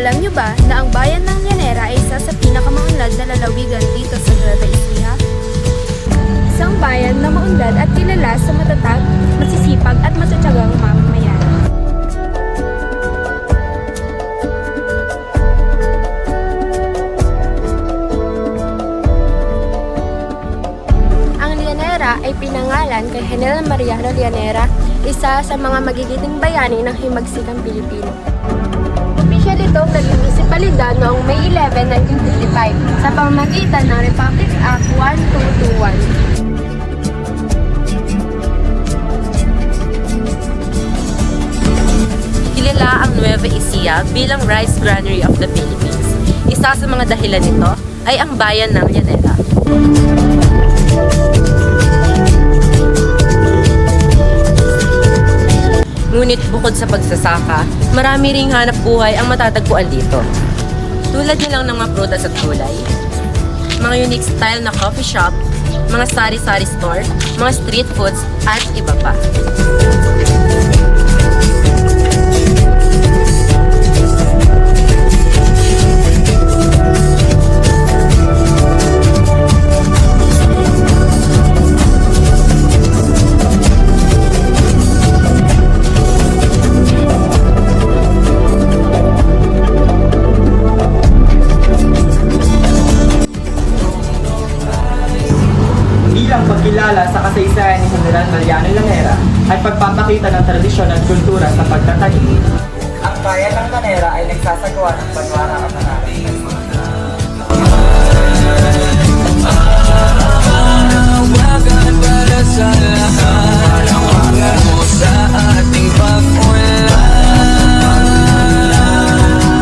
Alam niyo ba na ang bayan ng Llanera ay isa sa pinakamaunlad na lalawigan dito sa Nueva Ecija? Isang bayan na maunlad at kilala sa matatag, masisipag at matutyagang mamamayan. Ang Llanera ay pinangalan kay General Mariano Llanera, isa sa mga magigiting bayani ng himagsikang Pilipino. Opisyal itong naging munisipalidad noong May 11, 1955 sa pamamagitan ng Republic Act 1221. Kilala ang Nueva Ecija bilang Rice Granary of the Philippines. Isa sa mga dahilan nito ay ang bayan ng Llanera. Ngunit bukod sa pagsasaka, marami ring hanap buhay ang matatagpuan dito. Tulad nilang ng mga prutas at gulay, mga unique style na coffee shop, mga sari-sari store, mga street foods, at iba pa. Bilang pagkilala sa kasaysayan ni General Mariano Llanera ay pagpapakita ng tradisyon at kultura sa pagtatanim. Ang bayan ng Llanera ay nagsasagawa ng banwara at pangalan. Hawakan para sa lahat, hawakan mo sa ating pag-ulan.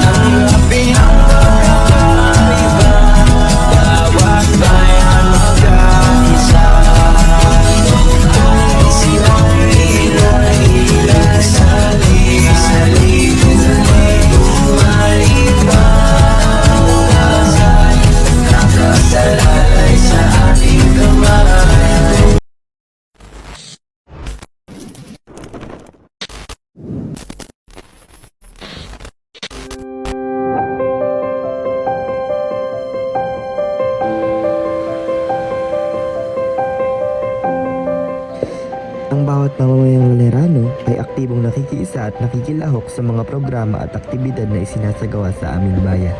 Tanggapin ang pagkakaiba, bawat bayan magkaisa. Ay silang hila-hila sa libu-libu malibang. Nakasalalay sa ating kamay. Ang bawat mamamayang Lannerano ay aktibong nakikiisa at nakikilahok sa mga programa at aktibidad na isinasagawa sa aming bayan.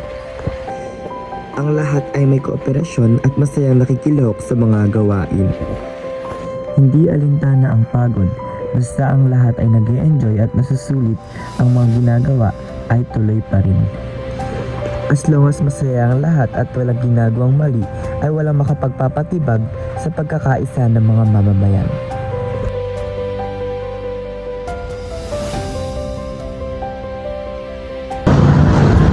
Ang lahat ay may kooperasyon at masayang nakikilahok sa mga gawain. Hindi alintana ang pagod, basta ang lahat ay nag-e-enjoy at nasusulit ang mga ginagawa ay tuloy pa rin. As long as masaya ang lahat at walang ginagawang mali, ay walang makapagpapatibag sa pagkakaisa ng mga mamamayan.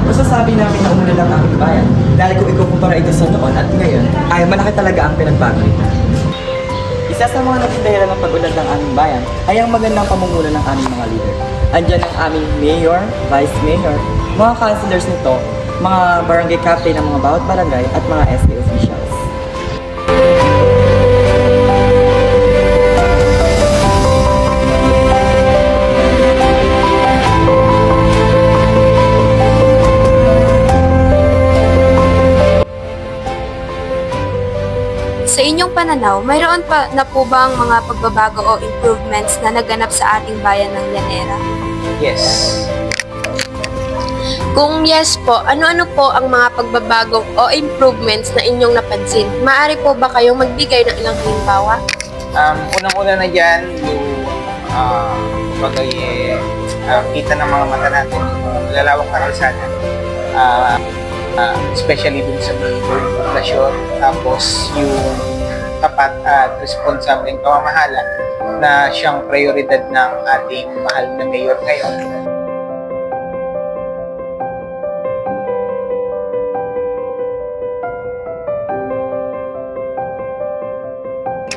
Masasabi namin na umunlad ang aming bayan dahil kung ikukumpara ito sa noon at ngayon ay malaki talaga ang pinagbago nito. Isa sa mga naging dahilan ng pag-unlad ng aming bayan ay ang magandang pamumuno ng aming mga leader. Andyan ang aming mayor, vice mayor, mga councilors nito, mga barangay captain ng mga bawat barangay at mga SK officials. Sa inyong pananaw, mayroon pa na po bang mga pagbabago o improvements na naganap sa ating bayan ng Llanera? Yes. Kung yes po, ano-ano po ang mga pagbabago o improvements na inyong napansin? Maaari po ba kayong magbigay ng ilang halimbawa? Unang-una na dyan, yung kita ng mga mata natin, lalawak na kalsada. Especially dun sa mga populasyon, tapos yung tapat at responsableng pamamahala na siyang prioridad ng ating mahal na mayor ngayon.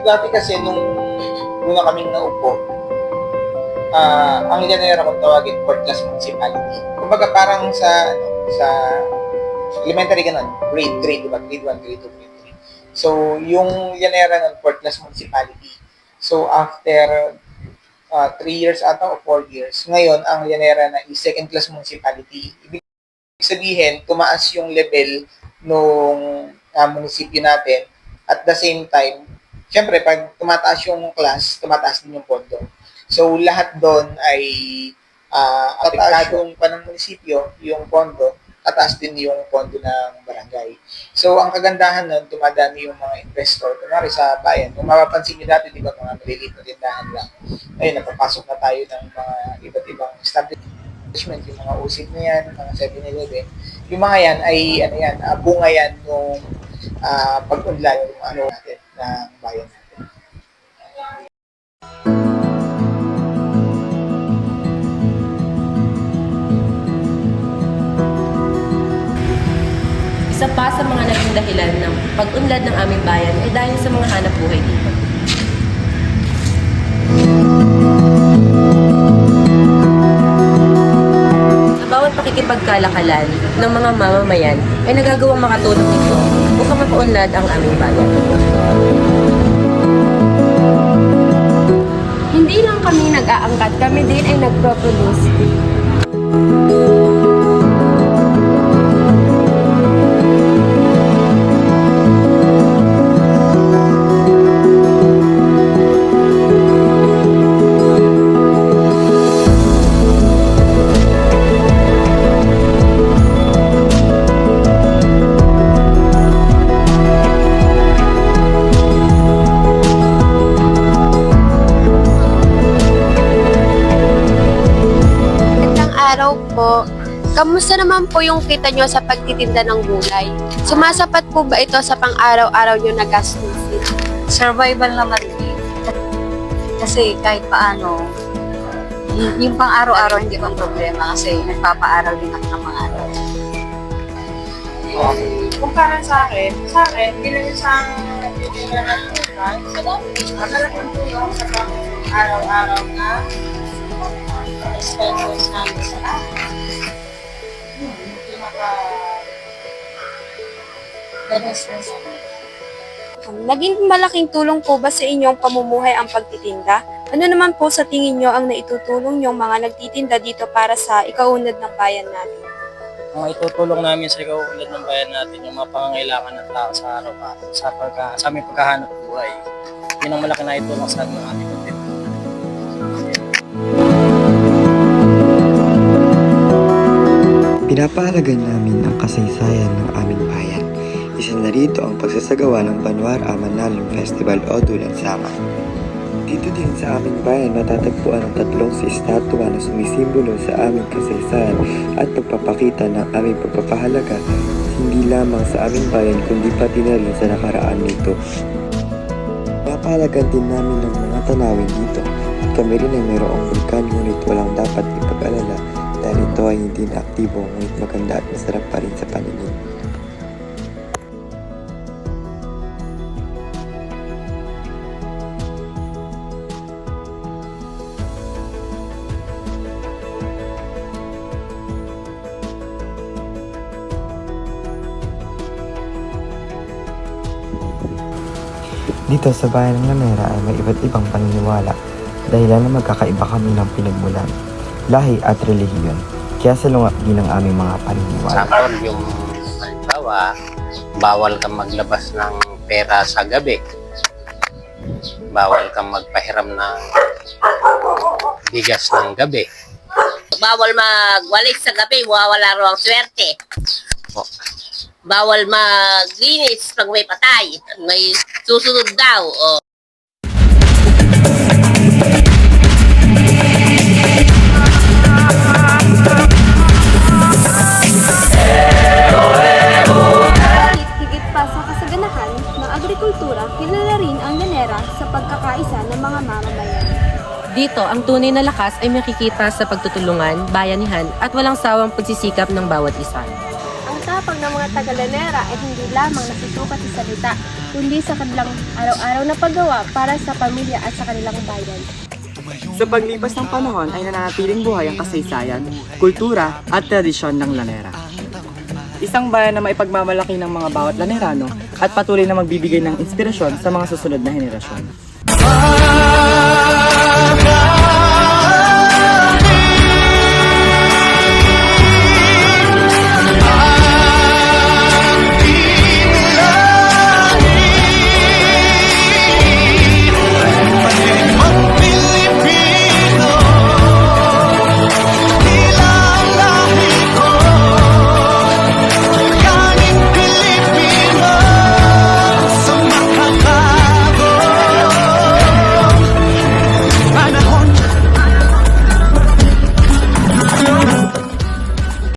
Dati kasi nung una kaming naupo, ang Llanera kung tawagin, fourth class municipality. Kumbaga parang sa elementary ganun, grade, diba? Grade 1, grade 2, grade 3. So, yung Llanera ng fourth class municipality. So, after 3 years ata o 4 years, ngayon, ang Llanera na is second class municipality. Ibig sabihin, tumaas yung level nung munisipyo natin. At the same time, syempre, pag tumataas yung class, tumataas din yung pondo. So, lahat doon ay apektadong pa ng munisipyo, yung pondo, tataas din yung pondo ng barangay. So, ang kagandahan nun, tumadami yung mga investor. Kunwari sa bayan, kung mapapansin nyo dati, di ba, mga maliliit na tindahan lang. Ngayon, napapasok na tayo ng mga iba't ibang establishment, yung mga usig na yan, mga 7-Eleven. Yung mga yan ay, bunga yan nung pag-unlad yung natin, ng bayan natin. Isa pa sa mga naging dahilan ng pag-unlad ng aming bayan ay dahil sa mga hanap buhay dito. Sa bawat pakikipagkalakalan ng mga mamamayan ay nagagawang makatulong ito upang mapaunlad ang aming bayan. Hindi lang kami nag-aangkat, kami din ay nagproproduce. Araw po. Kamusta naman po yung kita nyo sa pagtitinda ng gulay? Sumasapat po ba ito sa pang-araw-araw nyo na gastusin? Survival naman din. Kasi kahit paano, yung pang araw-araw hindi pang problema kasi nagpapaaral din ako ng mga anak. Kumpara sa akin, bilang isang nagtitinda ng gulay, malaking tulong sa pang-araw-araw na expenses namin sa akin. Naging malaking tulong po ba sa inyong pamumuhay ang pagtitinda? Ano naman po sa tingin nyo ang naitutulong yung mga nagtitinda dito para sa ikaunlad ng bayan natin? Ang itutulong namin sa ikaulad ng bayan natin yung mga pangangailangan ng tao sa araw-araw sa aming paghahanap buhay. Yun ang malaki na itulong sa ating pagtitinda. Pinapahalagan namin ang kasaysayan ng aming bayan. Isa na rito ang pagsasagawa ng Banwar Amanalong Festival o Dulan Sama. Dito din sa aming bayan matatagpuan ang 3 estatwa na sumisimbolo sa aming kasaysayan at pagpapakita ng aming pagpapahalaga hindi lamang sa aming bayan kundi pati na rin sa nakaraan nito. Pinapahalagan din namin ng mga tanawin dito. Kami rin ay mayroong vulkan ngunit walang dapat ipag-alala dahil ito ay hindi na aktibo ngunit maganda at masarap pa rin sa paningin. Dito sa bayan ng Lanera ay may iba't ibang paniniwala dahilan na magkakaiba kami ng pinagmulan, lahi at relihiyon. Kaya salungat din ang aming mga paniniwala. Sakon yung halimbawa, bawal kang maglabas ng pera sa gabi. Bawal kang magpahiram ng bigas ng gabi. Bawal magwalis sa gabi, wawala raw ang swerte. O, Bawal maglinis pag may patay. May susunod daw. O. Higit pa sa kasaganahan ng agrikultura, kilala rin ang Lanera sa pagkakaisa ng mga mamamayan. Dito, ang tunay na lakas ay makikita sa pagtutulungan, bayanihan at walang sawang pagsisikap ng bawat isa. Ang tapang ng mga taga-Lanera ay hindi lamang nakitukat sa salita, kundi sa kanilang araw-araw na paggawa para sa pamilya at sa kanilang bayan. Sa paglipas ng panahon ay nananatiling buhay ang kasaysayan, kultura at tradisyon ng Lanera. Isang bayan na maipagmamalaki ng mga bawat Lanerano at patuloy na magbibigay ng inspirasyon sa mga susunod na henerasyon.